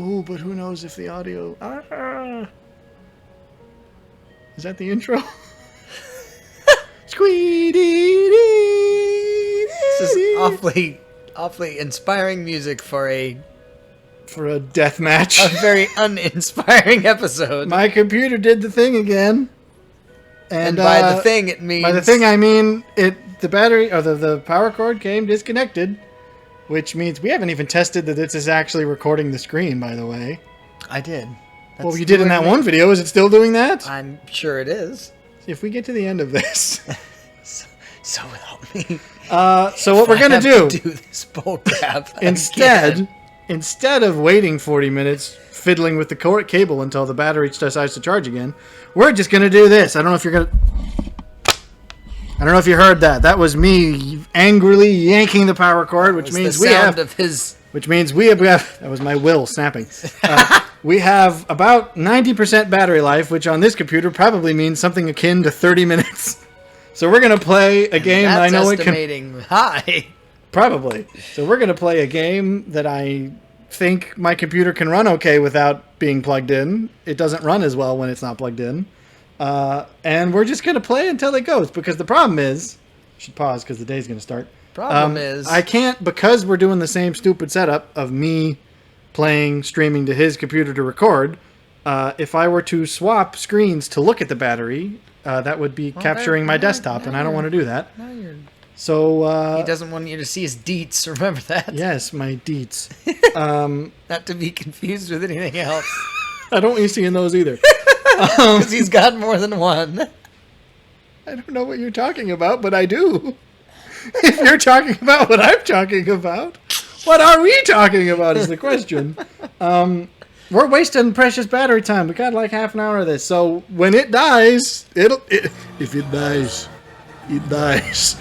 Ooh, but who knows if the audio... Is that the intro? This is awfully inspiring music for a death match. A very uninspiring episode. My computer did the thing again. And by the thing, it means... By the thing, I mean the battery, or the power cord came disconnected, which means we haven't even tested that this is actually recording the screen, by the way. I did. Well, you did in that one video. Is it still doing that? I'm sure it is. If we get to the end of this... so help me. So what we're going to do this bull crap instead of waiting 40 minutes fiddling with the cable until the battery decides to charge again, we're just going to do this. I don't know if you heard that. That was me angrily yanking the power cord, which means that was my will snapping. We have about 90% battery life, which on this computer probably means something akin to 30 minutes. So we're going to play a game that I know estimating high. Probably. So we're going to play a game that I think my computer can run okay without being plugged in. It doesn't run as well when it's not plugged in. And we're just going to play until it goes. Because the problem is... I should pause because the day's going to start. Problem is... I can't, because we're doing the same stupid setup of me playing, streaming to his computer to record. If I were to swap screens to look at the battery... that would be capturing my desktop, and I don't want to do that. So he doesn't want you to see his deets. Remember that? Yes, my deets. Not to be confused with anything else. I don't want you seeing those either. Because he's got more than one. I don't know what you're talking about, but I do. If you're talking about what I'm talking about, what are we talking about is the question. We're wasting precious battery time. We got like half an hour of this. So when it dies, if it dies, it dies.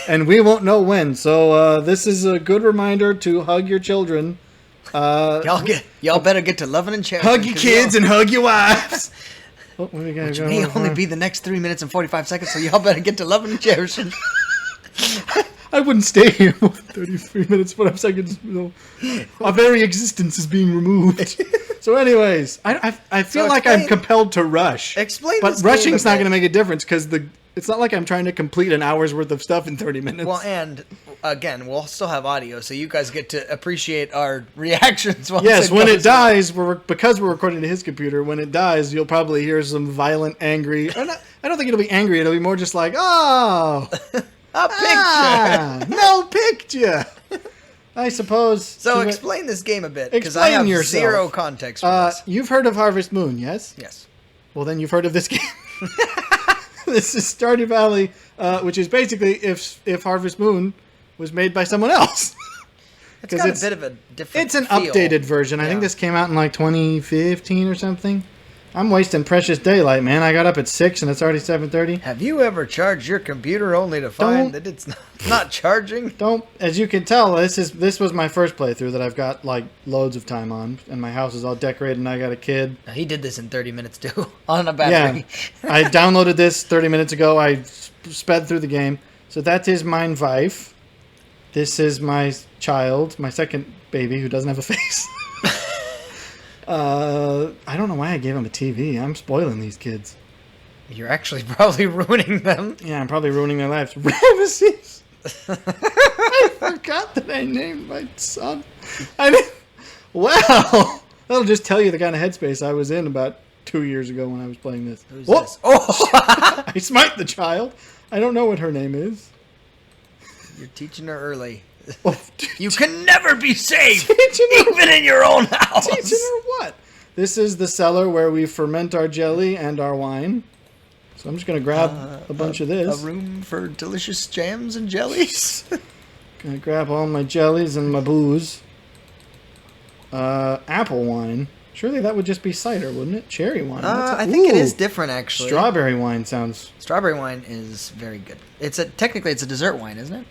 And we won't know when. So this is a good reminder to hug your children. Y'all better get to loving and cherishing. Hug your kids and hug your wives. Which may only be the next 3 minutes and 45 seconds, so y'all better get to loving and cherishing. I wouldn't stay here more than 33 minutes, 45 seconds. Our very existence is being removed. So anyways, I feel like I'm compelled to rush. Explain But rushing's not going to make a difference because it's not like I'm trying to complete an hour's worth of stuff in 30 minutes. Well, and again, we'll still have audio, so you guys get to appreciate our reactions. Yes, when it dies, because we're recording to his computer, when it dies, you'll probably hear some violent, angry... I don't think it'll be angry. It'll be more just like, oh... A picture. No picture. I suppose. So explain this game a bit, because I have zero context for this. You've heard of Harvest Moon, yes? Yes. Well, then you've heard of this game. This is Stardew Valley, which is basically if Harvest Moon was made by someone else. It's got a bit of a different It's an feel. updated version. I think this came out in like 2015 or something. I'm wasting precious daylight, man. I got up at 6 and it's already 7:30. Have you ever charged your computer only to find that it's not charging? As you can tell, this was my first playthrough that I've got like loads of time on, and my house is all decorated, and I got a kid. He did this in 30 minutes too, on a battery. Yeah, I downloaded this 30 minutes ago. I sped through the game. So that is mein wife. This is my child, my second baby who doesn't have a face. I don't know why I gave him a TV. I'm spoiling these kids. You're actually probably ruining them. Yeah, I'm probably ruining their lives. Ramesses! I forgot that I named my son. Well, that'll just tell you the kind of headspace I was in about 2 years ago when I was playing this. Who's this? Oh! I smite the child. I don't know what her name is. You're teaching her early. Oh, you can never be safe, even in your own house. Teaching her what? This is the cellar where we ferment our jelly and our wine. So I'm just going to grab a bunch of this. A room for delicious jams and jellies. Going to grab all my jellies and my booze. Apple wine. Surely that would just be cider, wouldn't it? Cherry wine. I think it is different, actually. Strawberry wine sounds... Strawberry wine is very good. Technically, it's a dessert wine, isn't it?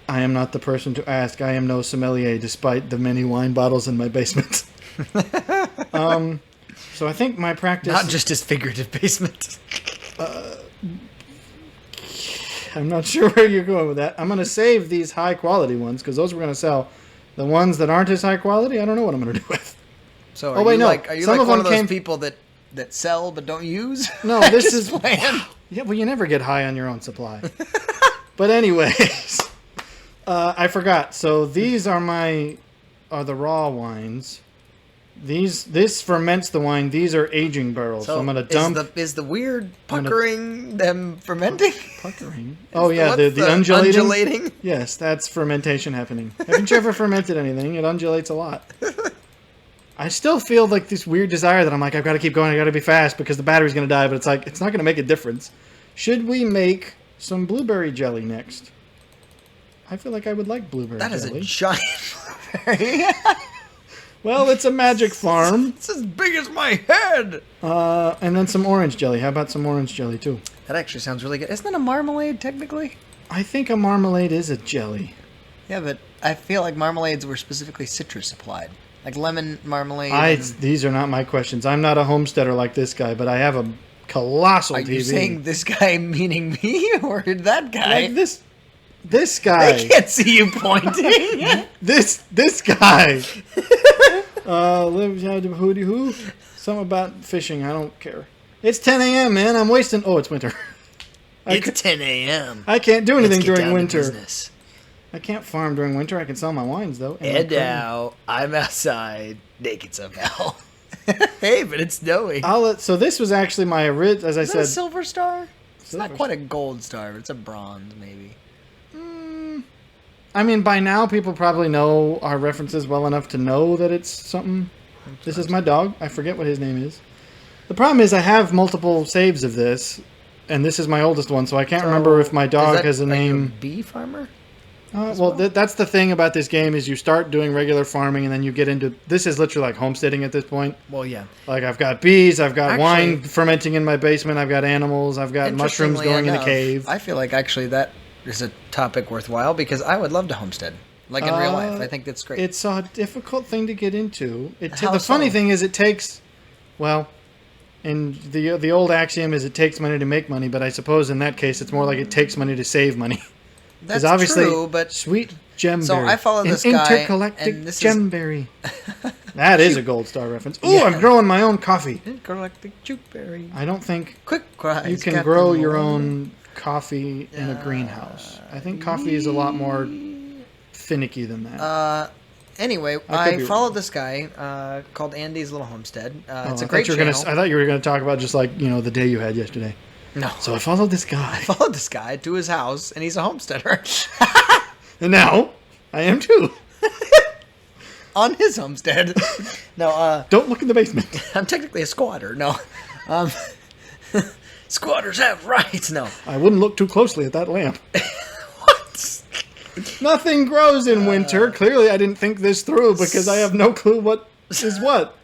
I am not the person to ask. I am no sommelier, despite the many wine bottles in my basement. So I think my practice... Not just his figurative basement. I'm not sure where you're going with that. I'm going to save these high-quality ones, because those we're going to sell. The ones that aren't as high quality, I don't know what I'm going to do with. So Oh, wait, no. are you Some like of one them of those came- people that sell but don't use? No, this is... plan. Yeah, well, you never get high on your own supply. But anyways, I forgot. So these are the raw wines. This ferments the wine. These are aging barrels. So I'm going to dump... Is the weird puckering them fermenting? Puckering? Oh, yeah, the undulating? Undulating? Yes, that's fermentation happening. Haven't you ever fermented anything? It undulates a lot. I still feel like this weird desire that I'm like, I've got to keep going, I've got to be fast because the battery's going to die, but it's like, it's not going to make a difference. Should we make some blueberry jelly next? I feel like I would like blueberry jelly. That is a giant blueberry. Well, it's a magic farm. It's as big as my head. And then some orange jelly. How about some orange jelly, too? That actually sounds really good. Isn't that a marmalade, technically? I think a marmalade is a jelly. Yeah, but I feel like marmalades were specifically citrus applied. Like lemon marmalade. These are not my questions. I'm not a homesteader like this guy, but I have a colossal TV. Are you saying this guy meaning me or that guy? Like this guy. I can't see you pointing. this guy. Who? Something about fishing. I don't care. It's 10 a.m., man. I'm wasting... Oh, it's winter. It's 10 a.m. I can't do anything Let's get during down to winter. business. I can't farm during winter. I can sell my wines, though. And now I'm outside naked somehow. Hey, but it's snowing. So this was actually my original, as I Is that said... a silver star? It's Silver not quite a gold star, but it's a bronze, maybe. I mean, by now, people probably know our references well enough to know that it's something. This is my dog. I forget what his name is. The problem is I have multiple saves of this, and this is my oldest one, so I can't remember if my dog has a name. Are you a bee farmer? That's the thing about this game is you start doing regular farming, and then you get into... This is literally like homesteading at this point. Well, yeah. Like, I've got bees, I've got wine fermenting in my basement, I've got animals, I've got mushrooms going in a cave. I feel like actually that is a topic worthwhile because I would love to homestead. Like in real life. I think that's great. It's a difficult thing to get into. How the funny so? thing is it takes... Well, and the old axiom is it takes money to make money, but I suppose in that case it's more like it takes money to save money. That's obviously, true, but... Sweet gemberry. So I follow this guy, intergalactic and this gemberry. That is a gold star reference. Ooh, I'm growing my own coffee. Intergalactic jukeberry. I don't think Quick cries, you can Captain grow your Morgan. own coffee in a greenhouse. I think coffee is a lot more finicky than that. Anyway, I followed this guy called Andy's Little Homestead. It's a great channel. I thought you were going to talk about just like, the day you had yesterday. No. So I followed this guy. I followed this guy to his house, and he's a homesteader. And now, I am too. On his homestead. No, Don't look in the basement. I'm technically a squatter. No. Squatters have rights. No. I wouldn't look too closely at that lamp. What? Nothing grows in winter. Clearly, I didn't think this through because I have no clue what is what.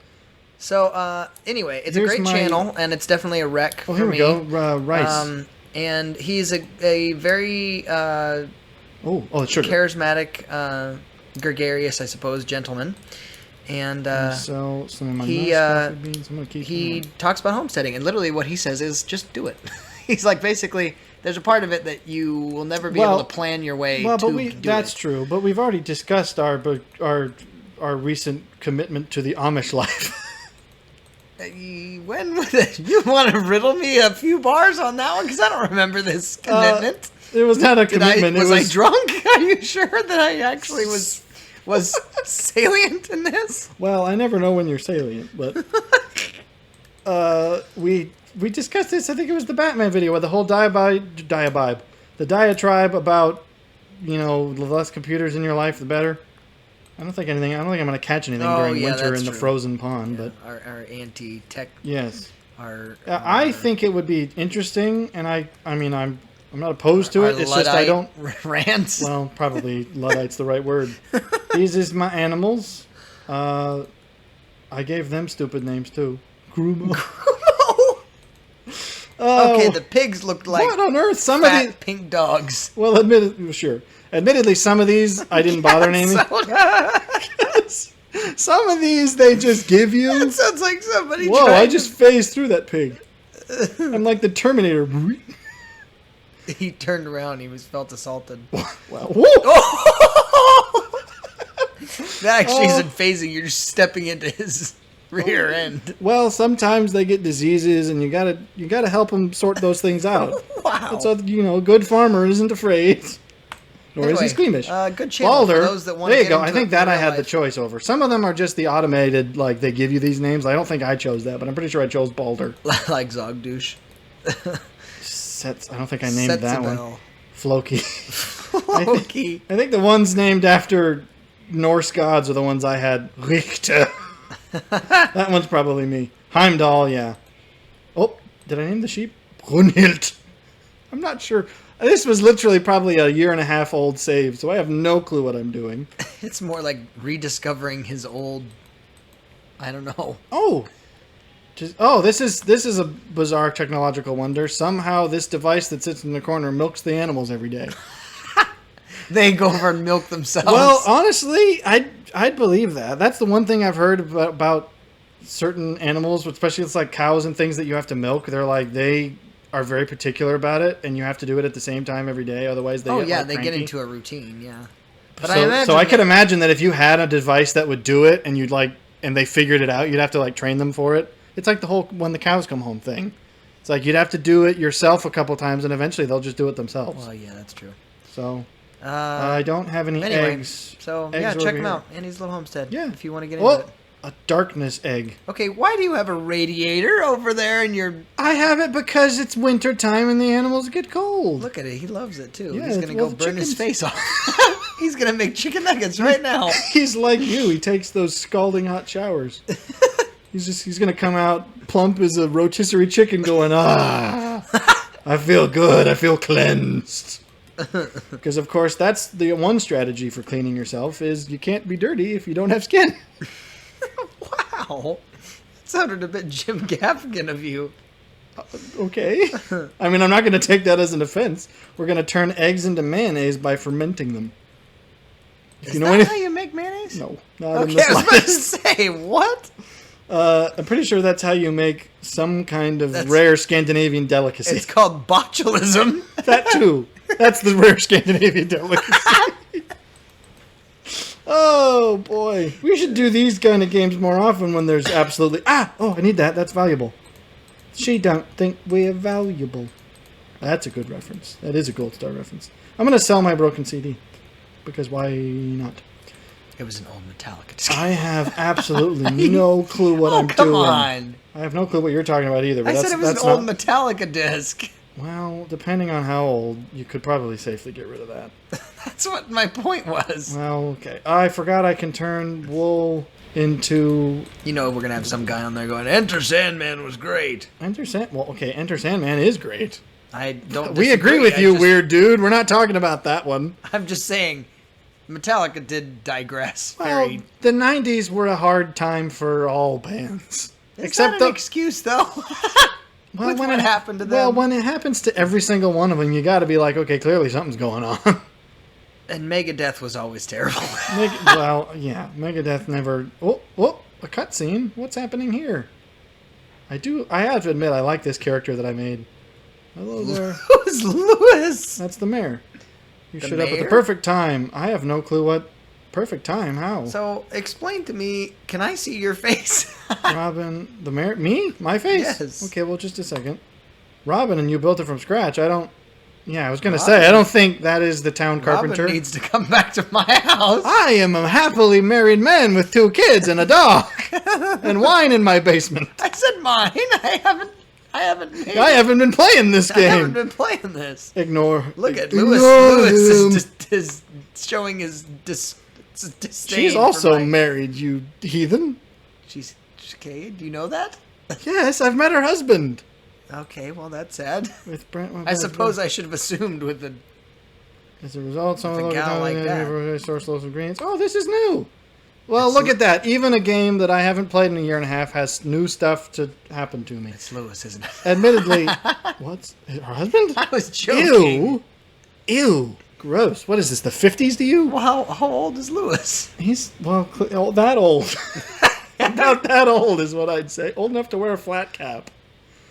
So, anyway, it's Here's a great channel, and it's definitely a wreck for me. Here we go. Rice. And he's a very it's sugar. charismatic, gregarious, I suppose, gentleman. And so some of my he beans. I'm gonna keep he talks about homesteading, and literally what he says is just do it. He's like, basically, there's a part of it that you will never be able to plan your way to do that's it. true. But we've already discussed our recent commitment to the Amish life. When was it? You want to riddle me a few bars on that one? Because I don't remember this commitment. It was not a commitment. Was I drunk? Are you sure that I actually was salient in this? Well, I never know when you're salient, but we discussed this. I think it was the Batman video where the whole diatribe about the less computers in your life, the better. I don't think I'm going to catch anything during winter in the frozen pond. Yeah, but our anti-tech. Yes. I think it would be interesting, and I'm not opposed to it. It's just I don't rants. Well, probably Luddite's the right word. These is my animals. I gave them stupid names too. Grumo. Okay, the pigs looked like what on earth? Some fat of these pink dogs. Well, admittedly, some of these I didn't bother naming. Some of these they just give you. That sounds like somebody. Whoa! I just phased through that pig. I'm like the Terminator. He turned around. He felt assaulted. Wow. Whoa. That actually isn't phasing. You're just stepping into his rear end. Well, sometimes they get diseases, and you gotta help them sort those things out. Wow. So a good farmer isn't afraid. Nor is he squeamish. Good channel Balder, for those that want to there you get go. into I think it that in I real had the life. choice over. Some of them are just the automated, like they give you these names. I don't think I chose that, but I'm pretty sure I chose Balder. Like Zogdouche. I don't think I named that one. Floki. Floki. I think the ones named after Norse gods are the ones I had. Richter. That one's probably me. Heimdall, yeah. Oh, did I name the sheep? Brunhild. I'm not sure. This was literally probably a 1.5 year old save, so I have no clue what I'm doing. It's more like rediscovering his old... I don't know. Oh! This is a bizarre technological wonder. Somehow this device that sits in the corner milks the animals every day. They go over and milk themselves. Well, honestly, I'd believe that. That's the one thing I've heard about certain animals, especially it's like cows and things that you have to milk. They're like, they are very particular about it, and you have to do it at the same time every day. Otherwise, they they get into a routine, yeah. But so I could imagine that if you had a device that would do it, and and they figured it out, you'd have to train them for it. It's like the whole when the cows come home thing. It's like you'd have to do it yourself a couple times, and eventually they'll just do it themselves. Well, yeah, that's true. So I don't have any eggs. So eggs check them out. Andy's Little Homestead. Yeah, if you want to get into it. A darkness egg. Okay, why do you have a radiator over there in your... I have it because it's winter time and the animals get cold. Look at it. He loves it, too. Yeah, he's going to go burn his face off. He's going to make chicken nuggets right now. He's like you. He takes those scalding hot showers. He's going to come out plump as a rotisserie chicken going, I feel good. I feel cleansed. Because, of course, that's the one strategy for cleaning yourself is you can't be dirty if you don't have skin. Wow. That sounded a bit Jim Gaffigan of you. Okay. I mean, I'm not going to take that as an offense. We're going to turn eggs into mayonnaise by fermenting them. Is that how you make mayonnaise? No. Not in okay, the I was about to slightest. say, what? I'm pretty sure that's how you make some kind of rare Scandinavian delicacy. It's called botulism. That too. That's the rare Scandinavian delicacy. Oh, boy. We should do these kind of games more often when there's absolutely... I need that. That's valuable. She don't think we're valuable. That's a good reference. That is a Gold Star reference. I'm going to sell my broken CD. Because why not? It was an old Metallica disc. I have absolutely no clue what I'm doing. Come on. I have no clue what you're talking about either. But I said it was an old Metallica disc. Well, depending on how old, you could probably safely get rid of that. That's what my point was. Well, okay. I forgot I can turn wool into... You know we're going to have some guy on there going, Enter Sandman was great. Enter Sandman is great. I don't We agree with you, weird dude. We're not talking about that one. I'm just saying, Metallica did digress. Well, the 90s were a hard time for all bands. Except not an excuse, though. Well, with what happened to them. Well, when it happens to every single one of them, you got to be like, okay, clearly something's going on. And Megadeth was always terrible. Megadeth never... Oh, a cutscene. What's happening here? I have to admit, I like this character that I made. Hello there. Who's Lewis? That's the mayor. You The showed up at mayor? the perfect time. I have no clue what perfect time. How? So, explain to me, can I see your face? Robin, the mayor? Me? My face? Yes. Okay, well, just a second. Robin, and you built it from scratch. I was going to say, I don't think that is the town carpenter. Robin needs to come back to my house. I am a happily married man with 2 kids and a dog. And wine in my basement. I said mine. I haven't been playing this game. I haven't been playing this. Ignore. Look at Ignore Lewis them. is showing his disdain. She's also married, you heathen. She's okay. Do you know that? Yes, I've met her husband. Okay, well that's sad. With Brent, I suppose I should have assumed with the. As a result, some of a gal like that. Source loads of greens. Oh, this is new. Well, look at that. Even a game that I haven't played in a 1.5 years has new stuff to happen to me. It's Lewis, isn't it? Admittedly, what's her husband? I was joking. Ew. Gross. What is this? The 50s to you? Well, how old is Lewis? He's that old. About that old is what I'd say. Old enough to wear a flat cap.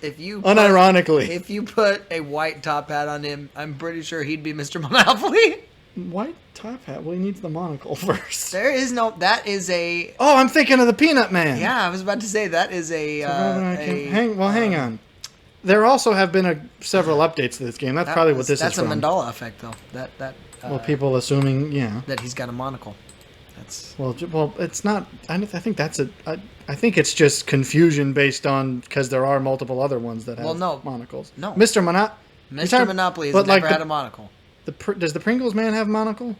Unironically. If you put a white top hat on him, I'm pretty sure he'd be Mr. Monopoly. white top hat. Well, he needs the monocle first. There is no. That is a. Oh, I'm thinking of the Peanut Man. Yeah, I was about to say that is a. Hang on. There also have been several updates to this game. That's probably what this is from. That's a Mandela effect, though. Well, people assuming, that he's got a monocle. That's well, it's not. I think that's I think it's just confusion based on because there are multiple other ones that have monocles. No, Mr. Monopoly has never had a monocle. Does the Pringles Man have monocle?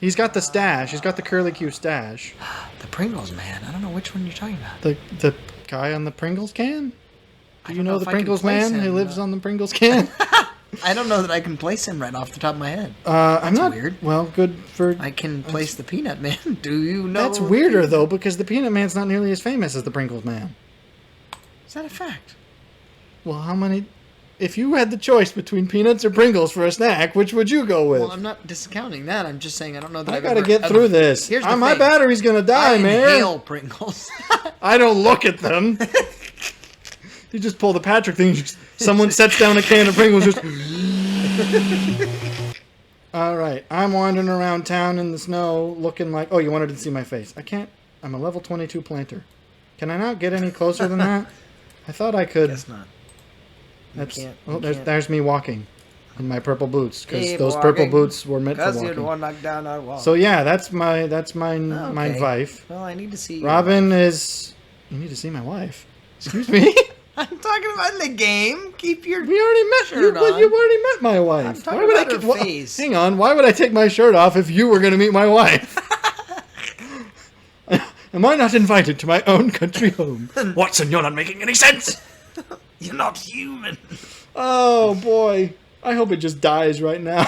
He's got the stash. He's got the curly Q stash. The Pringles Man. I don't know which one you're talking about. The guy on the Pringles can. Do you know the Pringles Man who lives on the Pringles can? I don't know that I can place him right off the top of my head. I'm not weird. Well, good for. I can place the Peanut Man. Do you know? That's weirder though, because the Peanut Man's not nearly as famous as the Pringles Man. Is that a fact? Well, how many? If you had the choice between peanuts or Pringles for a snack, which would you go with? Well, I'm not discounting that. I'm just saying I don't know that I gotta get through this. Here's the my thing. battery's gonna die, man. I inhale Pringles. I don't look at them. You just pull the Patrick thing. Someone sets down a can of Pringles. Just. All right, I'm wandering around town in the snow, looking like. Oh, you wanted to see my face? I can't. I'm a level 22 planter. Can I not get any closer than that? I thought I could. Guess not. There's me walking in my purple boots because those purple boots were meant for walking. Because you don't knock down our wall. So yeah, that's my wife. Well, I need to see. Robin is. You need to see my wife. Excuse me. I'm talking about in the game. Keep your. We already met. Shirt on. You've already met my wife. I'm talking about her face. Hang on. Why would I take my shirt off if you were going to meet my wife? Am I not invited to my own country home? Watson, you're not making any sense. You're not human. Oh boy. I hope it just dies right now.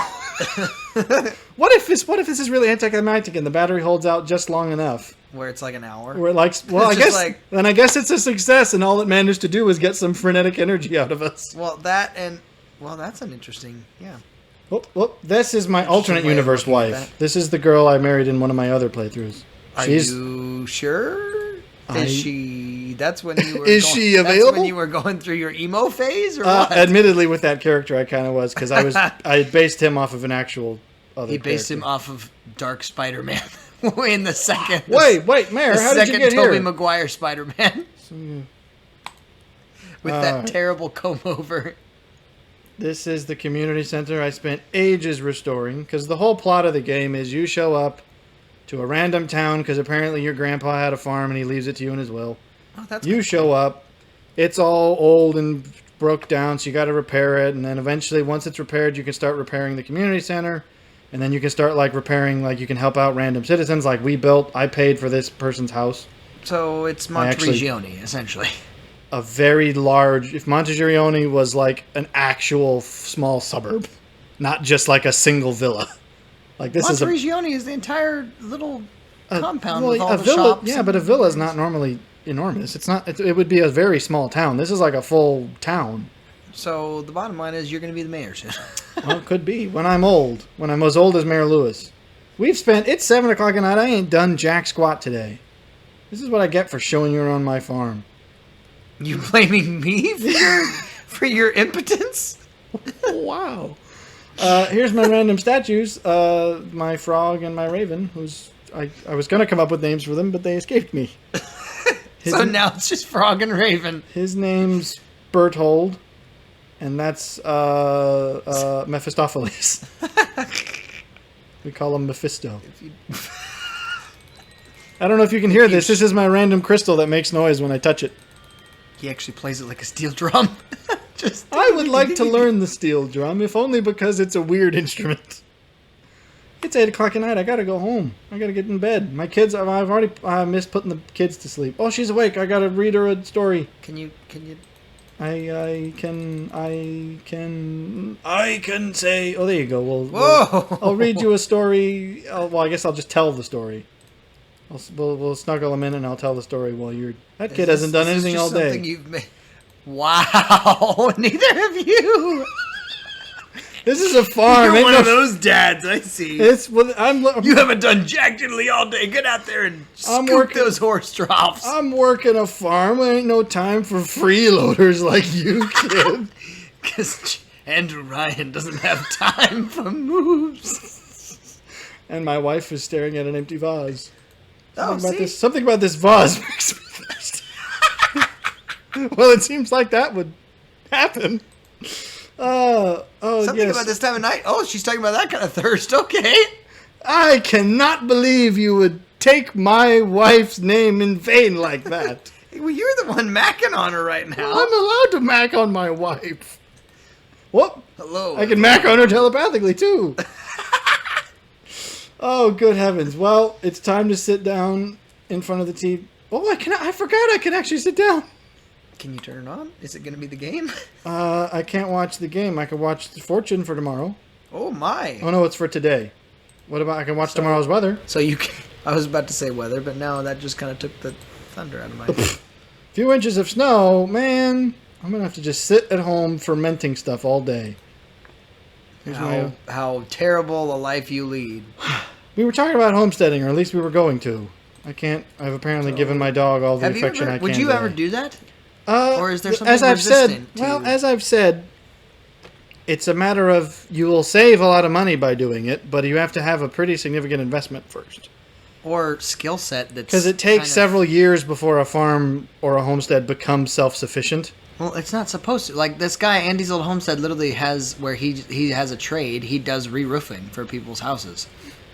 What if this is really anticlimactic and the battery holds out just long enough? Where it's like an hour? Where I guess it's a success and all it managed to do was get some frenetic energy out of us. Well, that's an interesting, yeah. Oh, this is my alternate universe wife. This is the girl I married in one of my other playthroughs. Are you sure? That's when you were. Is she available? That's when you were going through your emo phase, or what? Admittedly, with that character, I kind of was because I based him off of an actual other. He based him off of Dark Spider-Man in the second. Wait, Mayor, how did you get here? Tobey Maguire Spider-Man with that terrible comb over. This is the community center I spent ages restoring because the whole plot of the game is you show up to a random town because apparently your grandpa had a farm and he leaves it to you in his will. Oh, that's you show up, it's all old and broke down, so you got to repair it, and then eventually, once it's repaired, you can start repairing the community center, and then you can start repairing, you can help out random citizens. I paid for this person's house. So it's Monteriggioni, essentially. A very large. If Monteriggioni was an actual small suburb, not just a single villa. Monteriggioni is the entire little compound with all the shops. Yeah, but a villa is not normally enormous. It's not. It would be a very small town. This is like a full town. So the bottom line is you're going to be the mayor soon. Well, it could be when I'm old. When I'm as old as Mayor Lewis. It's 7 o'clock at night. I ain't done jack squat today. This is what I get for showing you around my farm. You blaming me for your impotence? Wow. Here's my random statues. My frog and my raven, I was going to come up with names for them, but they escaped me. So now it's just frog and raven. His name's Berthold, and that's Mephistopheles. We call him Mephisto. I don't know if you can hear this. This is my random crystal that makes noise when I touch it. He actually plays it like a steel drum. I would like to learn the steel drum, if only because it's a weird instrument. It's 8 o'clock at night. I gotta go home. I gotta get in bed. My kids, I've already missed putting the kids to sleep. Oh, she's awake. I gotta read her a story. Can you? I can say. Oh, there you go. Whoa! I'll read you a story. I guess I'll just tell the story. We'll snuggle them in and I'll tell the story while you're. That kid hasn't done anything all day. You've made. Wow! Neither have you. This is a farm. You're one of those dads, I see. You haven't done jack diddly all day. Get out there and scoop those horse troughs. I'm working a farm. There ain't no time for freeloaders like you, kid. Because Andrew Ryan doesn't have time for moves. And my wife is staring at an empty vase. Something Something about this vase makes me thirsty. Well, it seems like that would happen. Something yes. about this time of night. Oh, she's talking about that kind of thirst. Okay. I cannot believe you would take my wife's name in vain like that. Well, you're the one macking on her right now. I'm allowed to mac on my wife. Whoop. Hello. I can mac on her telepathically, too. Oh, good heavens. Well, it's time to sit down in front of the TV. Oh, I forgot I can actually sit down. Can you turn it on? Is it going to be the game? I can't watch the game. I can watch Fortune for tomorrow. Oh, my. Oh, no, it's for today. What about I can watch tomorrow's weather? So you can... I was about to say weather, but now that just kind of took the thunder out of my head. Few inches of snow, man. I'm going to have to just sit at home fermenting stuff all day. How terrible a life you lead. We were talking about homesteading, or at least we were going to. I've apparently given my dog all the affection I can. Would you today. ever do that? Or is there something as I've resistant said, well, as I've said, it's a matter of you will save a lot of money by doing it, but you have to have a pretty significant investment first. Or skill set that's... Because it takes several years before a farm or a homestead becomes self-sufficient. Well, it's not supposed to. Like, this guy, Andy's Old Homestead, literally has where he has a trade. He does re-roofing for people's houses.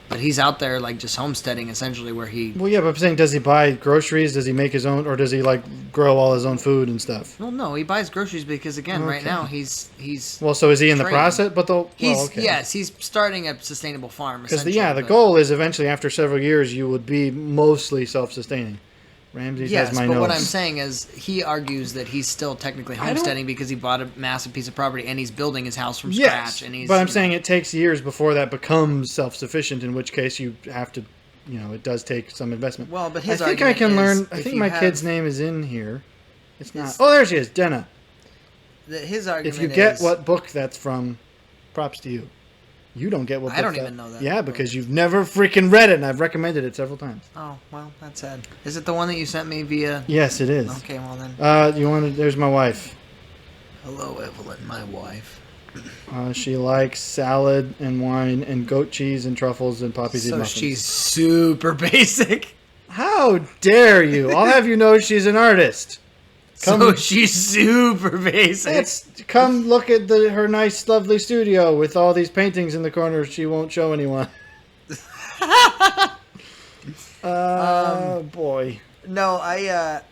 But he's out there, like, just homesteading, essentially, where he... Well, yeah, but I'm saying, does he buy groceries? Does he make his own? Or does he, like, grow all his own food and stuff? Well, no, he buys groceries because, again, right now, he's... Well, so is he in the trading. process? But Yes, he's starting a sustainable farm, because essentially. the goal is eventually, after several years, you would be mostly self-sustaining. Ramsey has my notes. But what I'm saying is he argues that he's still technically homesteading because he bought a massive piece of property and he's building his house from scratch. And but I'm saying it takes years before that becomes self-sufficient, in which case you have to, it does take some investment. Well, but his I think I can learn. I think my kid's name is in here. It's not. Oh, there she is, Jenna. His argument if you get what book that's from, props to you. You don't get what book I don't even know that. Yeah, because you've never freaking read it, and I've recommended it several times. Oh, well, that's sad. Is it the one that you sent me via... Yes, it is. Okay, well then. There's my wife. Hello, Evelyn, my wife. She likes salad and wine and goat cheese and truffles and poppy seed muffins. So she's super basic. How dare you? I'll have you know she's an artist. So she's super basic. Come look at her nice, lovely studio with all these paintings in the corner she won't show anyone. Boy. No, I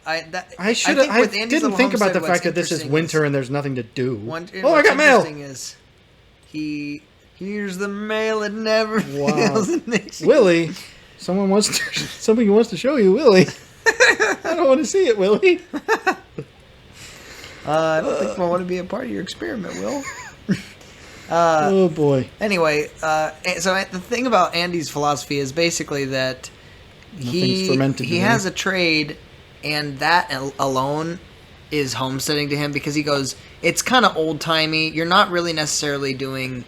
didn't think about the fact that this is winter and there's nothing to do. I got mail. Is he hears the mail, it never fails. Willie, somebody wants to show you, Willie. I don't want to see it, Willie. I don't think I want to be a part of your experiment, Will. Oh, boy. Anyway, so the thing about Andy's philosophy is basically that he has a trade, and that alone is homesteading to him because he goes, it's kind of old-timey. You're not really necessarily doing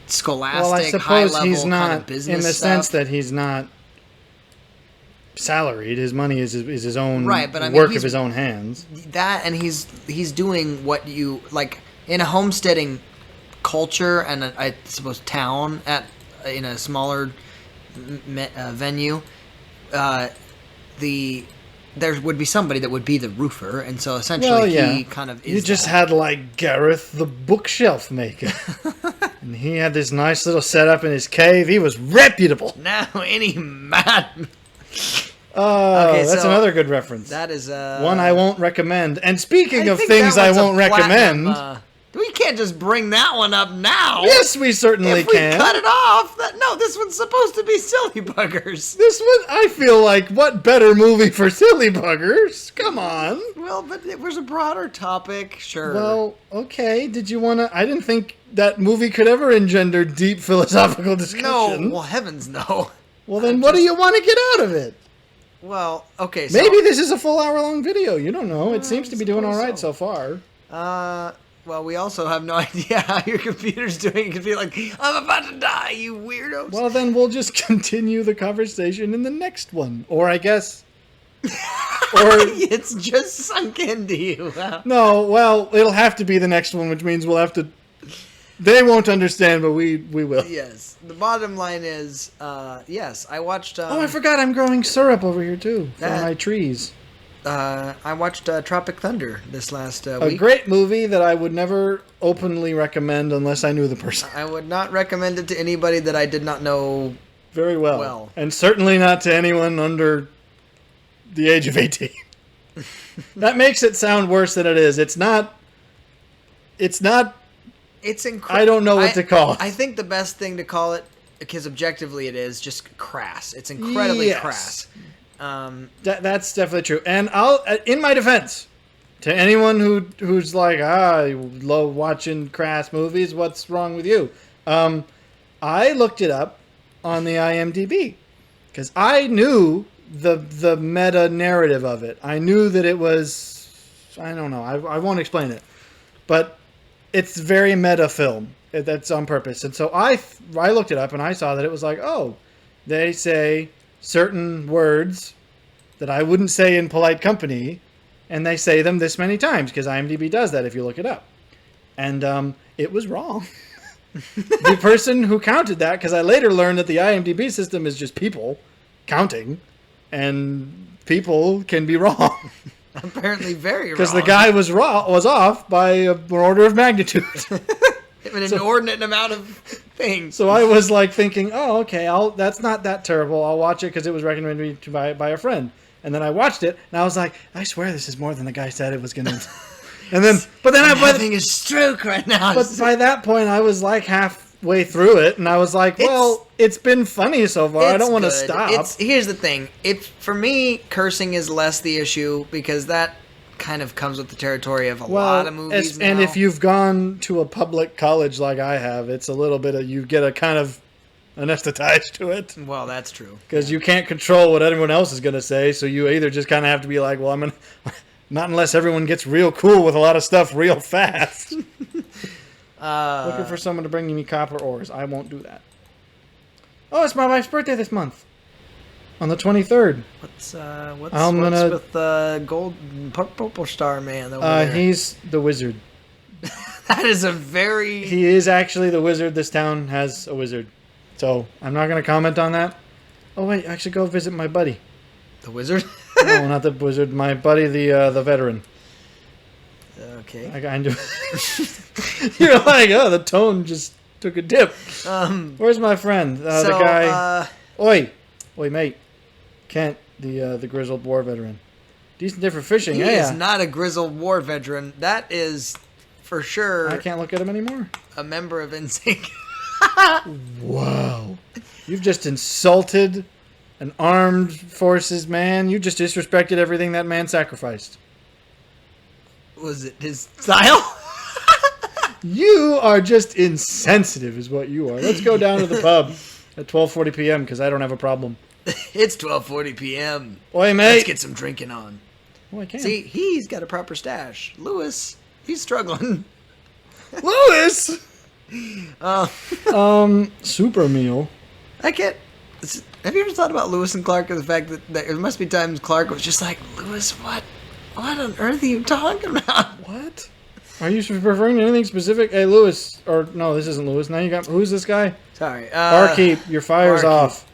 scholastic, high-level kind of business in the stuff. sense that he's not salaried. His money is his own work of his own hands. That, and he's doing what you like in a homesteading culture and I suppose town in a smaller venue. There would be somebody that would be the roofer, and so essentially he kind of is. You just had like Gareth the bookshelf maker. And he had this nice little setup in his cave. He was reputable. Now any man. That's another good reference. That is one I won't recommend. And speaking of things I won't recommend, we can't just bring that one up now. Yes, we certainly can. If we cut it off, this one's supposed to be Silly Buggers. This one, I feel like, what better movie for Silly Buggers? Come on. Well, but it was a broader topic, sure. Well, okay. Did you want to? I didn't think that movie could ever engender deep philosophical discussion. No, well, heavens no. Well, then what do you want to get out of it? Well, okay, so... Maybe this is a full hour-long video. You don't know. It seems to be doing all right so far. Well, we also have no idea how your computer's doing. It could be like, I'm about to die, you weirdos. Well, then we'll just continue the conversation in the next one. Or I guess... It's just sunk into you. No, well, it'll have to be the next one, which means we'll have to They won't understand, but we will. Yes. The bottom line is, yes, I watched... I forgot I'm growing syrup over here, too, for my trees. I watched Tropic Thunder this last week. A great movie that I would never openly recommend unless I knew the person. I would not recommend it to anybody that I did not know very well. And certainly not to anyone under the age of 18. That makes it sound worse than it is. It's not... It's incredible. I don't know what to call it. I think the best thing to call it, because objectively it is, just crass. It's incredibly crass. That's definitely true. And I'll, in my defense, to anyone who's like, I love watching crass movies, what's wrong with you? I looked it up on the IMDb because I knew the meta narrative of it. I knew that it was, I don't know, I won't explain it, but it's very meta film. That's on purpose. And so I looked it up and I saw that it was like, oh, they say certain words that I wouldn't say in polite company, and they say them this many times because IMDb does that if you look it up. And it was wrong. The person who counted that, because I later learned that the IMDb system is just people counting, and people can be wrong. Apparently very wrong. Because the guy was off by an order of magnitude. An inordinate amount of things. So I was like thinking, oh, okay, that's not that terrible. I'll watch it because it was recommended to me by a friend. And then I watched it, and I was like, I swear this is more than the guy said it was going to. And then, I'm having a stroke right now. But by that point, I was like halfway through it, and I was like, well, it's been funny so far. I don't want to stop. Here's the thing. For me, cursing is less the issue because that kind of comes with the territory of a lot of movies now. And if you've gone to a public college like I have, it's a little bit of, you get a kind of anesthetized to it. Well, that's true. Because you can't control what everyone else is going to say, so you either just kind of have to be like, well, I'm going to... Not unless everyone gets real cool with a lot of stuff real fast. Looking for someone to bring me copper ores. I won't do that. Oh, it's my wife's birthday this month. On the 23rd. What's with gold purple star man over there? He's the wizard. That is a very... He is actually the wizard. This town has a wizard. So, I'm not going to comment on that. Oh, wait. I should go visit my buddy. The wizard? No, not the wizard. My buddy, the veteran. Okay. You're like, oh, the tone just took a dip. Where's my friend? The guy... Oi, mate. Kent, the grizzled war veteran. Decent day for fishing. He is not a grizzled war veteran. That is, for sure... I can't look at him anymore. A member of NSYNC. Wow. You've just insulted an armed forces man. You just disrespected everything that man sacrificed. Was it his style? You are just insensitive is what you are. Let's go down to the pub at 12:40 p.m. because I don't have a problem. It's 12:40 p.m. Oi, mate. Let's get some drinking on. Oh, I can. See, he's got a proper stash. Lewis, he's struggling. Lewis! Super meal. I can't... Have you ever thought about Lewis and Clark and the fact that there must be times Clark was just like, Lewis, what on earth are you talking about? What? Are you referring to anything specific? Hey, Lewis. Or, no, this isn't Lewis. Now you got... Who's this guy? Sorry. Barkeep, your fire's off.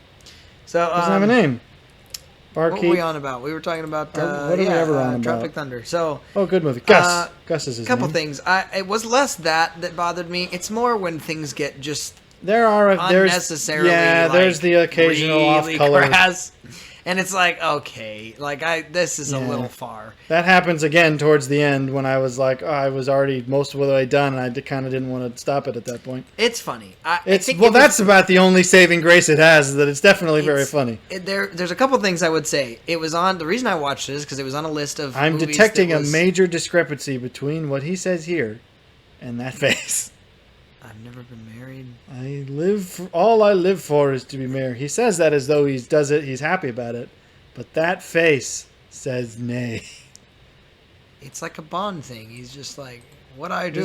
So, doesn't have a name. Barkeep. What were we on about? We were talking about... what are we ever on about? Tropic Thunder. So... Oh, good movie. Gus. Gus is his name. A couple things. It was less that bothered me. It's more when things get just... Unnecessarily, there's the occasional really off-color. Crass. And it's like, okay, this is a little far. That happens again towards the end when I was like, I was already most of the way done, and I kind of didn't want to stop it at that point. It's funny. That's about the only saving grace it has, is that it's definitely very funny. There's a couple things I would say. It was on, the reason I watched it is because it was on a list of I'm detecting a major discrepancy between what he says here and that face. I've never been married. All I live for is to be married. He says that as though he's happy about it. But that face says nay. It's like a Bond thing. He's just like, what I do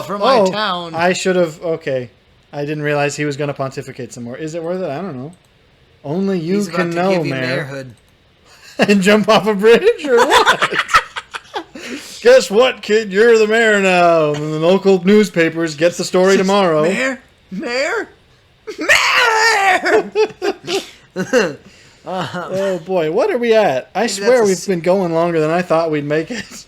for my town. I should have, okay. I didn't realize he was going to pontificate some more. Is it worth it? I don't know. Only you can know, Mayor. Mayorhood. And jump off a bridge or what? Guess what, kid? You're the mayor now. And the local newspapers get the story tomorrow. Mayor? Oh boy, what are we at? I swear we've been going longer than I thought we'd make it.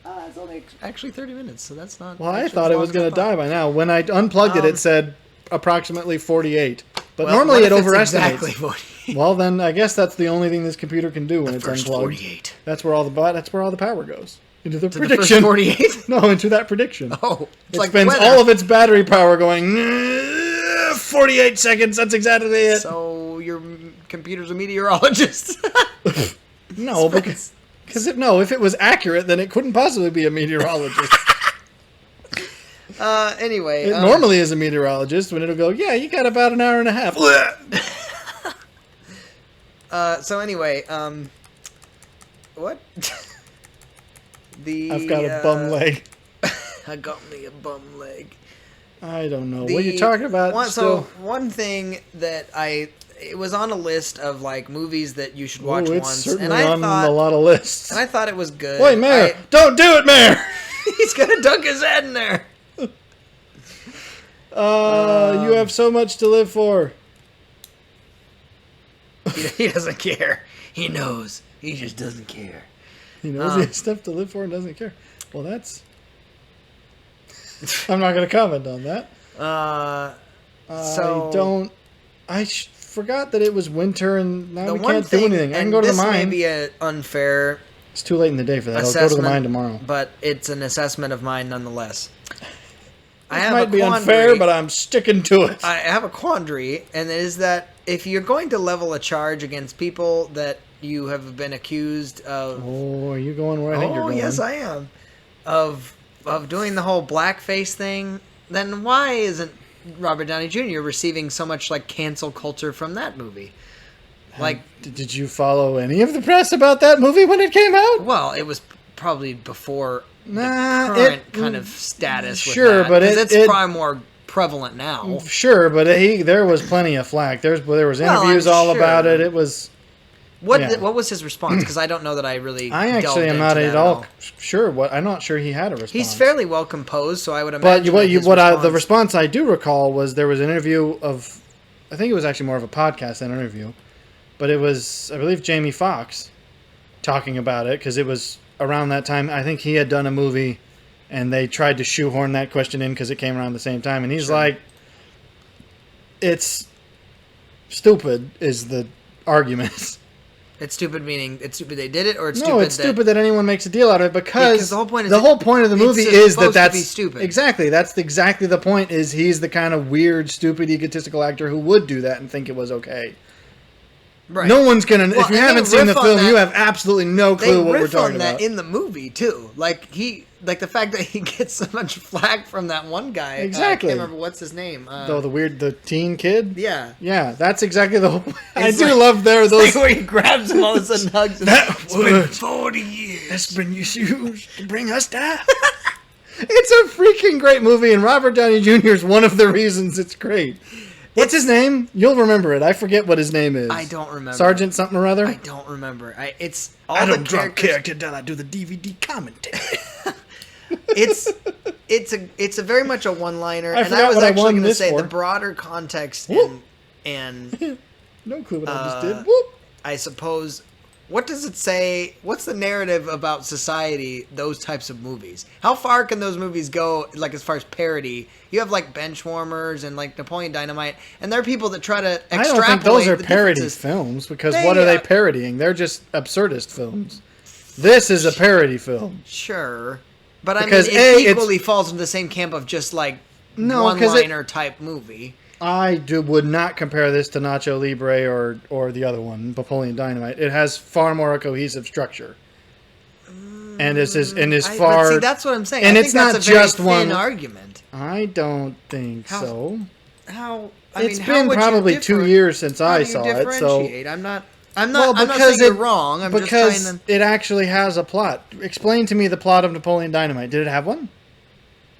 It's only actually 30 minutes, so that's not... Well, I thought it was going to die by now. When I unplugged it, it said approximately 48. But normally it overestimates. Exactly 48. Well, then I guess that's the only thing this computer can do when it's unplugged. 48. That's where all the power goes. Into the To prediction. The first 48? No, into that prediction. Oh, it like spends all of its battery power going 48 seconds. That's exactly it. So your computer's a meteorologist. No, because if it was accurate, then it couldn't possibly be a meteorologist. Anyway, it normally is a meteorologist when it'll go, yeah, you got about an hour and a half. So anyway, what? I've got a bum leg. I got me a bum leg. I don't know. What are you talking about? One thing that it was on a list of like movies that you should watch it's once, certainly and I on thought a lot of lists. And I thought it was good. Wait, Mayor! Don't do it, Mayor! He's gonna dunk his head in there. You have so much to live for. He doesn't care. He knows. He just doesn't care. He knows he has stuff to live for and doesn't care. Well, that's... I'm not going to comment on that. I forgot that it was winter and now we can't do anything. I can go to the mine. This may be an unfair... It's too late in the day for that. I'll go to the mine tomorrow. But it's an assessment of mine nonetheless. It might be unfair, but I'm sticking to it. I have a quandary, and it is that if you're going to level a charge against people that you have been accused of... Oh, are you going where I think you're going? Oh, yes, I am. Of doing the whole blackface thing, then why isn't Robert Downey Jr. receiving so much like cancel culture from that movie? Like, did you follow any of the press about that movie when it came out? Well, it was probably before the current kind of status. Sure, with that, but it's probably more prevalent now. Sure, but there was plenty of flack. There was interviews about it. It was. What was his response? Because I don't know that I really. I actually am not at all sure. I'm not sure he had a response. He's fairly well composed, so I would imagine. But the response I do recall was there was an interview of, I think it was actually more of a podcast than an interview, but it was, I believe, Jamie Foxx talking about it because it was around that time. I think he had done a movie, and they tried to shoehorn that question in because it came around the same time, and he's like, "It's stupid," is the argument. It's stupid meaning it's stupid they did it, or stupid that anyone makes a deal out of it because the whole point of the movie is that's stupid. Exactly. That's exactly the point. Is he's the kind of weird, stupid, egotistical actor who would do that and think it was okay. Right. No one's gonna. Well, if you haven't seen the film, you have absolutely no clue what we're talking about. They riff on that in the movie too. Like the fact that he gets so much flack from that one guy. Exactly. I can't remember what's his name. The teen kid. Yeah. Yeah, that's exactly the whole. I do love those where he grabs him all of a sudden, hugs him. It's been 40 years. That's been used to bring us down. It's a freaking great movie, and Robert Downey Jr. is one of the reasons it's great. What's his name? You'll remember it. I forget what his name is. I don't remember. Sergeant something or other? I don't remember. I don't draw character until I do the DVD commentary. It's a very much a one-liner, and I was actually going to say the broader context and no clue what I just did. Whoop. I suppose. What does it say? What's the narrative about society? Those types of movies. How far can those movies go? Like as far as parody, you have like Benchwarmers and like Napoleon Dynamite, and there are people that try to extrapolate. I don't think those are parody films because what are they parodying? They're just absurdist films. This is a parody film. Sure, but because it equally falls into the same camp of just like one-liner type movie. I would not compare this to Nacho Libre or the other one, Napoleon Dynamite. It has far more a cohesive structure, and is far. See, that's what I'm saying. And I it's think not just one argument. I don't think so. It's been probably 2 years since I saw it. So I'm not saying you're wrong. I'm just trying to. It actually has a plot. Explain to me the plot of Napoleon Dynamite. Did it have one?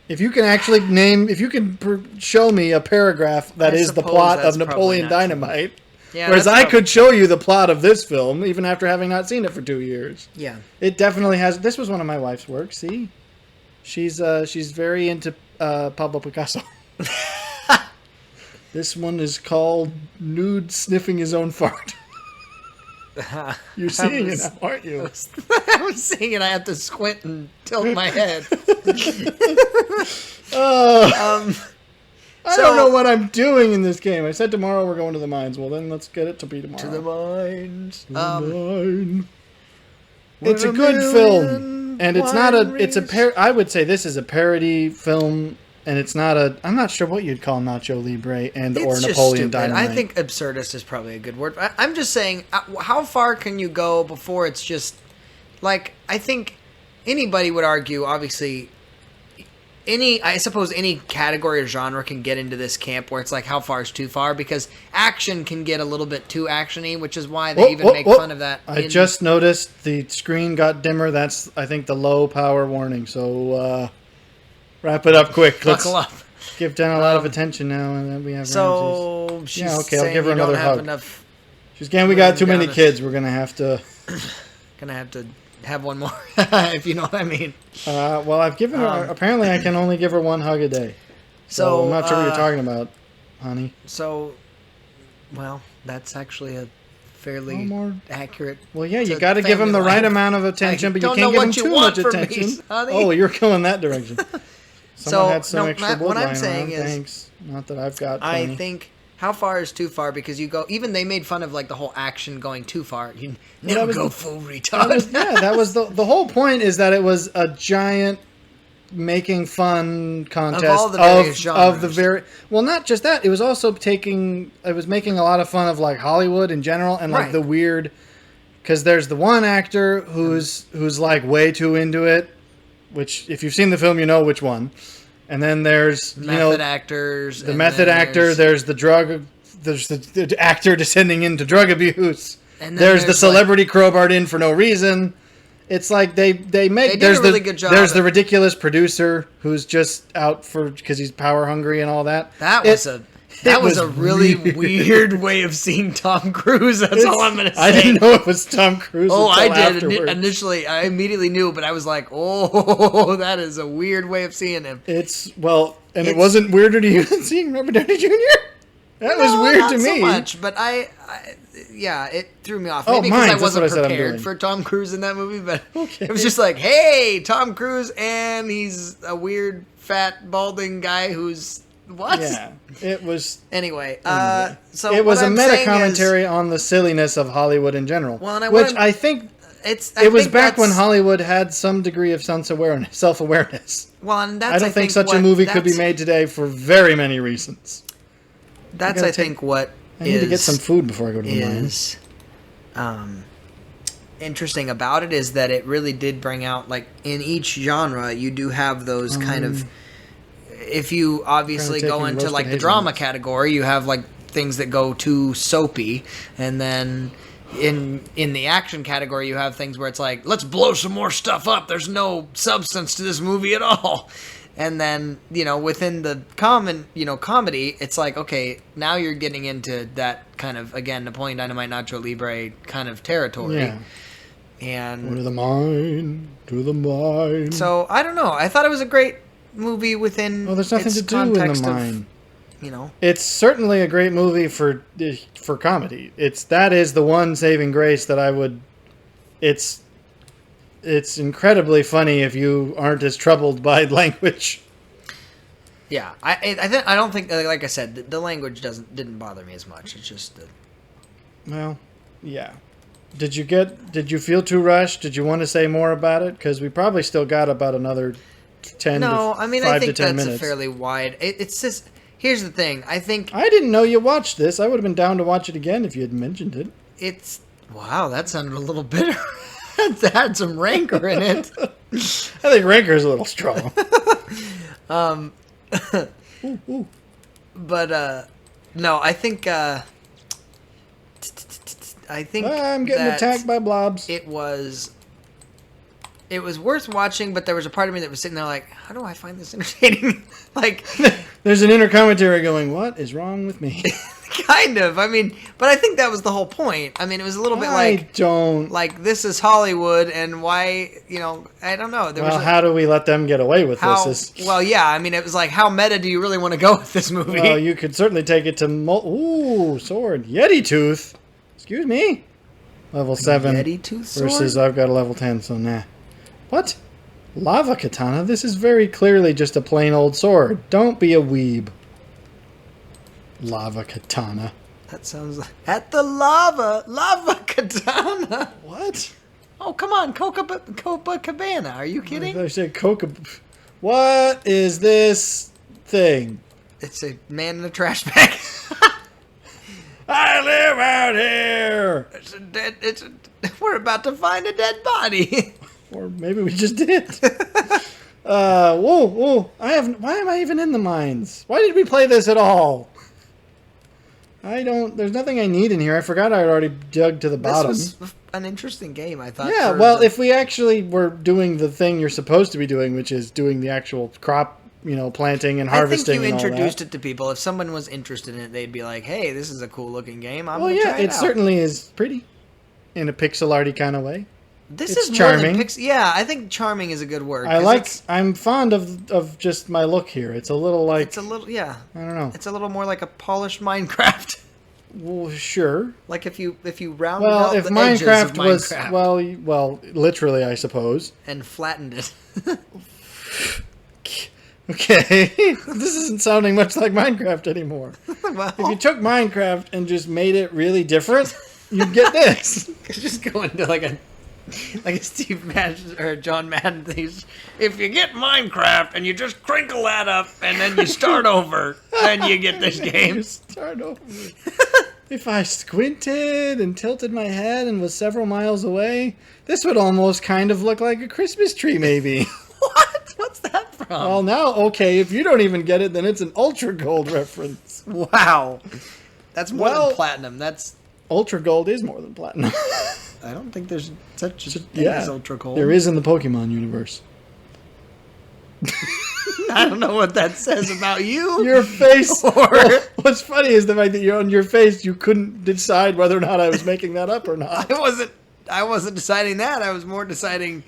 If you can show me a paragraph that is the plot of Napoleon Dynamite, Yeah, Whereas I could show you the plot of this film, even after having not seen it for 2 years. Yeah. It definitely has... This was one of my wife's works, see? She's very into Pablo Picasso. This one is called Nude Sniffing His Own Fart. You're seeing it now, aren't you? I was seeing it. I have to squint and tilt my head. I don't know what I'm doing in this game. I said tomorrow we're going to the mines. Well, then let's get it to be tomorrow. To the mines. It's a good film, and it's not a. It's a. I would say this is a parody film, and it's not a. I'm not sure what you'd call Nacho Libre or Napoleon Dynamite. I think absurdist is probably a good word. I'm just saying, how far can you go before it's just like? I think anybody would argue, obviously. I suppose any category or genre can get into this camp where it's like, how far is too far? Because action can get a little bit too actiony, which is why they make fun of that. I just noticed the screen got dimmer. That's, I think, the low power warning. So wrap it up quick. Buckle up. Give Dan a lot of attention now, and then we have Ramses. Yeah, okay, I'll give her another hug. She's saying we got too many kids. We're gonna have to have one more, if you know what I mean. Well, I've given her... Apparently, I can only give her one hug a day. So I'm not sure what you're talking about, honey. So, well, that's actually a fairly accurate... Well, yeah, you got to give them the right amount of attention, but you can't give them too much attention. Oh, you're going that direction. Someone had some extra wood lying around. Thanks. Not that I've got plenty. I think... How far is too far? Because you go... Even they made fun of, like, the whole action going too far. You never go full retard. That was the whole point, is that it was a giant making fun contest of all the various genres. Of the very... Well, not just that. It was also making a lot of fun of, like, Hollywood in general and, like, the weird... Because there's the one actor who's like, way too into it, which, if you've seen the film, you know which one. And then there's method actors. The method actor. There's the drug. There's the actor descending into drug abuse. And there's the celebrity crowbarred in for no reason. It's like they make. There's a really good job. There's the ridiculous producer who's just out because he's power hungry and all that. That was a really weird way of seeing Tom Cruise. That's all I'm going to say. I didn't know it was Tom Cruise. Oh, I did. Initially, I immediately knew, but I was like, oh, that is a weird way of seeing him. It wasn't weirder to you than seeing Robert Downey Jr.? That was weird to me. Not so much, but it threw me off. Maybe because I wasn't prepared for Tom Cruise in that movie, but it was just like, hey, Tom Cruise, and he's a weird, fat, balding guy who's... What? Yeah, it was... Anyway, so it was a meta-commentary on the silliness of Hollywood in general, I think it was back when Hollywood had some degree of self-awareness. Well, and I don't think such a movie could be made today for very many reasons. That's, I think, what I need to get some food before I go to the mines. Interesting about it is that it really did bring out, like, in each genre, you do have those kind of... If you obviously go into like the drama category, you have like things that go too soapy, and then in the action category, you have things where it's like, let's blow some more stuff up. There's no substance to this movie at all. And then within the comedy, it's like, okay, now you're getting into that kind of, again, Napoleon Dynamite, Nacho Libre kind of territory. Yeah. And to the mine. So I don't know. I thought it was a great movie within there's nothing its to do in the mine. It's certainly a great movie for comedy. That is the one saving grace that I would. It's incredibly funny if you aren't as troubled by language. Yeah, I don't think, like I said, the language didn't bother me as much. It's just well, yeah. Did you feel too rushed? Did you want to say more about it? Because we probably still got about another 5 to 10 minutes. A fairly wide... It's just... Here's the thing. I think... I didn't know you watched this. I would have been down to watch it again if you had mentioned it. It's... Wow, that sounded a little bitter. That had some rancor in it. I think rancor is a little strong. But, no, I think... I'm getting attacked by blobs. It was worth watching, but there was a part of me that was sitting there like, how do I find this entertaining? Like, there's an inner commentary going, what is wrong with me? Kind of. I mean, but I think that was the whole point. I mean, it was a little bit like this is Hollywood, and why, I don't know. How do we let them get away with this? Well, yeah, I mean, it was like, how meta do you really want to go with this movie? Well, you could certainly take it to... Ooh, sword. Yeti tooth. Excuse me. Level 7. Yeti tooth sword? Versus I've got a level 10, so nah. What? Lava katana? This is very clearly just a plain old sword. Don't be a weeb. Lava katana. That sounds like... At the lava katana. What? Oh, come on, Copacabana. Are you kidding? I said What is this thing? It's a man in a trash bag. I live out here. We're about to find a dead body. Or maybe we just did. Whoa. Why am I even in the mines? Why did we play this at all? There's nothing I need in here. I forgot I had already dug to the bottom. This was an interesting game, I thought. Yeah, well, if we actually were doing the thing you're supposed to be doing, which is doing the actual crop, planting and harvesting. I think you introduced it to people. If someone was interested in it, they'd be like, hey, this is a cool looking game. I'm gonna try it out. Certainly is pretty in a pixel arty kind of way. This is charming. I think charming is a good word. I'm fond of just my look here. It's a little like... It's a little, yeah. I don't know. It's a little more like a polished Minecraft. Well, sure. Like if you rounded out the edges of Minecraft. Well, literally, I suppose. And flattened it. Okay. This isn't sounding much like Minecraft anymore. Well, if you took Minecraft and just made it really different, you'd get this. Just go into like a Steve Madden or John Madden thing. If you get Minecraft and you just crinkle that up and then you start over, then you get this game. Start over. If I squinted and tilted my head and was several miles away, this would almost kind of look like a Christmas tree, maybe. What? What's that from? Well, now, okay, if you don't even get it, then it's an Ultra Gold reference. Wow. That's more than platinum. Ultra Gold is more than platinum. I don't think there's such a thing as Ultra Gold. There is in the Pokemon universe. I don't know what that says about you. Your face. What's funny is the fact that on your face you couldn't decide whether or not I was making that up or not. I wasn't deciding that. I was more deciding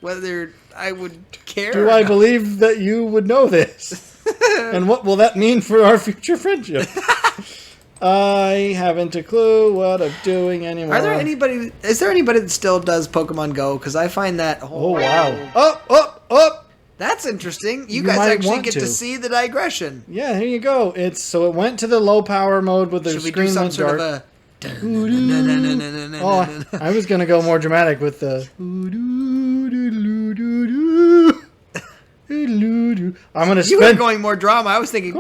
whether I would care. Do I believe that you would know this? And what will that mean for our future friendship? I haven't a clue what I'm doing anymore. Is there anybody that still does Pokemon Go? Because I find that whole... Oh, wow. Up! That's interesting. You guys actually get to see the digression. Yeah, here you go. It went to the low power mode with the screen went dark. I was going to go more dramatic with the... I'm going to spend... You were going more drama. I was thinking...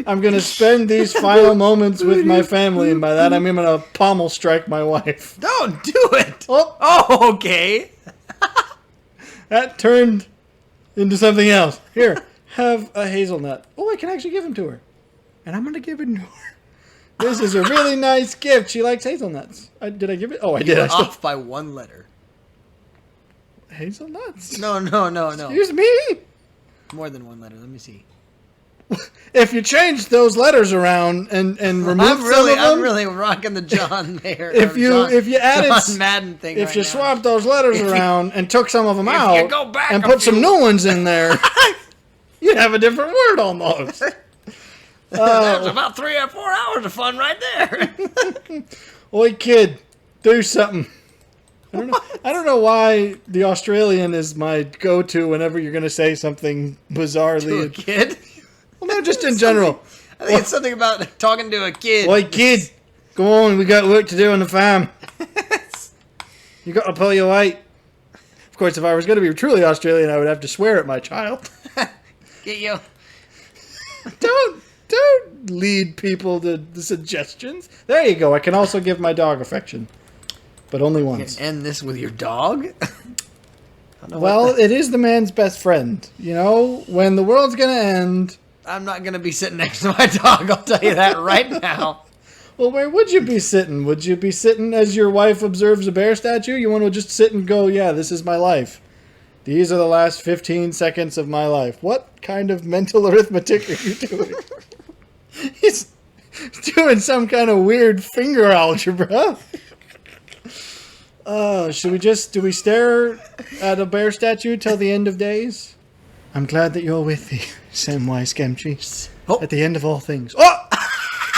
I'm going to spend these final moments with my family, and by that I mean I'm going to pommel strike my wife. Don't do it! Oh, okay. That turned into something else. Here, have a hazelnut. Oh, I can actually give them to her. And I'm going to give it to her. This is a really nice gift. She likes hazelnuts. Did I give it? Oh, I did. You were off by one letter. Hazelnuts? No. Excuse me? More than one letter. Let me see. If you change those letters around and remove some of them, I'm really rocking the John there. If you added John Madden thing, if you swapped those letters around and took some of them out and put some new ones in there, you'd have a different word almost. That's about 3 or 4 hours of fun right there. Oi, kid, do something. I don't know why the Australian is my go-to whenever you're going to say something bizarrely. To a kid? Well, no, just in general. I think it's something about talking to a kid. Oi, kid, go on, we got work to do on the farm. You got to pull your weight. Of course, if I was going to be truly Australian, I would have to swear at my child. Get you. Don't lead people to the suggestions. There you go. I can also give my dog affection. But only once. You can end this with your dog? Well, it is the man's best friend. You know, when the world's going to end... I'm not going to be sitting next to my dog, I'll tell you that right now. Well, where would you be sitting? Would you be sitting as your wife observes a bear statue? You want to just sit and go, yeah, this is my life. These are the last 15 seconds of my life. What kind of mental arithmetic are you doing? He's doing some kind of weird finger algebra. Do we stare at a bear statue till the end of days? I'm glad that you're with me, Samwise Gamgee. At the end of all things. Oh!